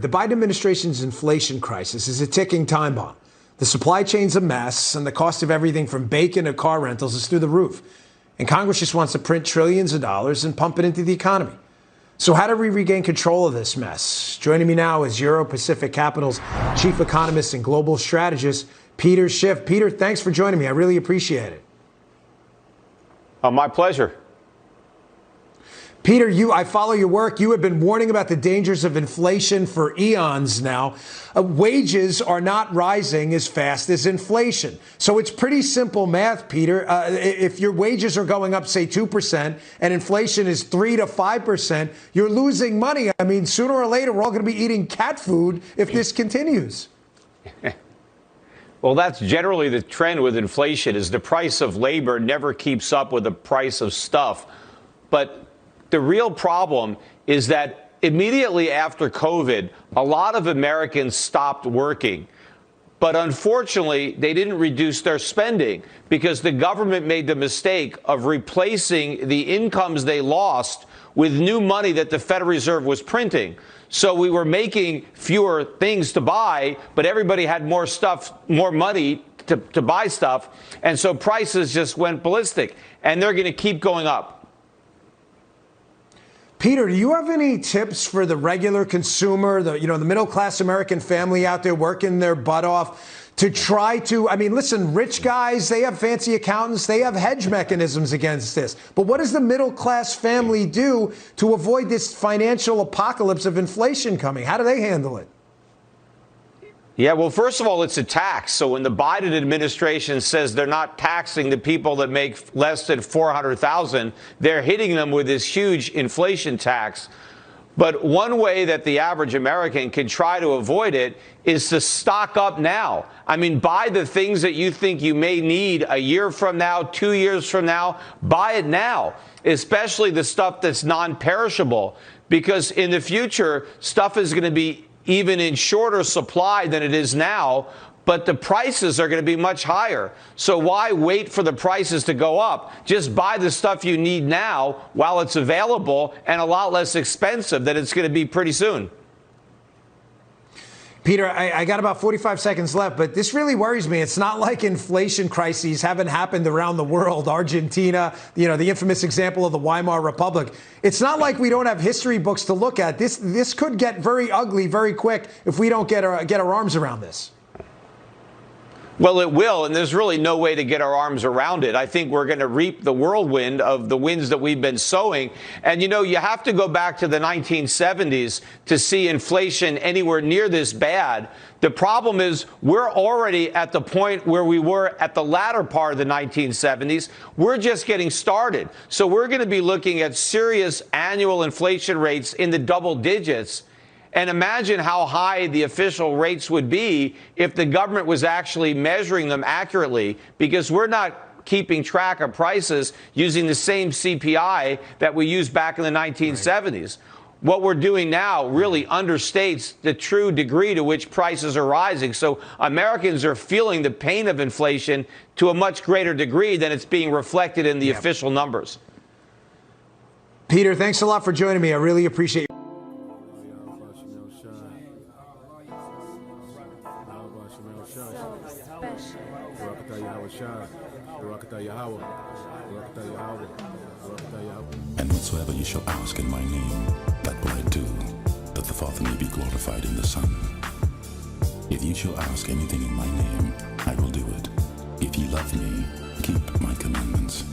The Biden administration's inflation crisis is a ticking time bomb. The supply chain's a mess, and the cost of everything from bacon to car rentals is through the roof. And Congress just wants to print trillions of dollars and pump it into the economy. So how do we regain control of this mess? Joining me now is Euro-Pacific Capital's chief economist and global strategist, Peter Schiff. Peter, thanks for joining me. I really appreciate it. My pleasure. Peter, I follow your work. You have been warning about the dangers of inflation for eons now. Wages are not rising as fast as inflation. So it's pretty simple math, Peter. If your wages are going up, say, 2% and inflation is 3 to 5%, you're losing money. I mean, sooner or later, we're all going to be eating cat food if this continues. Well, that's generally the trend with inflation, is the price of labor never keeps up with the price of stuff. But the real problem is that immediately after COVID, a lot of Americans stopped working. But unfortunately, they didn't reduce their spending because the government made the mistake of replacing the incomes they lost with new money that the Federal Reserve was printing. So we were making fewer things to buy, but everybody had more stuff, more money to buy stuff. And so prices just went ballistic, and they're going to keep going up. Peter, do you have any tips for the regular consumer, the middle-class American family out there working their butt off to try to, listen, rich guys, they have fancy accountants, they have hedge mechanisms against this. But what does the middle-class family do to avoid this financial apocalypse of inflation coming? How do they handle it? Yeah, well, first of all, it's a tax. So when the Biden administration says they're not taxing the people that make less than $400,000, they're hitting them with this huge inflation tax. But one way that the average American can try to avoid it is to stock up now. Buy the things that you think you may need a year from now, 2 years from now. Buy it now, especially the stuff that's non-perishable, because in the future, stuff is going to be even in shorter supply than it is now, but the prices are going to be much higher. So why wait for the prices to go up? Just buy the stuff you need now while it's available and a lot less expensive than it's going to be pretty soon. Peter, I got about 45 seconds left, but this really worries me. It's not like inflation crises haven't happened around the world. Argentina, the infamous example of the Weimar Republic. It's not like we don't have history books to look at. This could get very ugly very quick if we don't get our arms around this. Well, it will, and there's really no way to get our arms around it. I think we're going to reap the whirlwind of the winds that we've been sowing. And, you have to go back to the 1970s to see inflation anywhere near this bad. The problem is we're already at the point where we were at the latter part of the 1970s. We're just getting started. So we're going to be looking at serious annual inflation rates in the double digits. And imagine how high the official rates would be if the government was actually measuring them accurately, because we're not keeping track of prices using the same CPI that we used back in the 1970s. Right. What we're doing now really understates the true degree to which prices are rising. So Americans are feeling the pain of inflation to a much greater degree than it's being reflected in the official numbers. Peter, thanks a lot for joining me. I really appreciate it. And whatsoever you shall ask in my name, that will I do, that the Father may be glorified in the Son. If you shall ask anything in my name, I will do it. If ye love me, keep my commandments.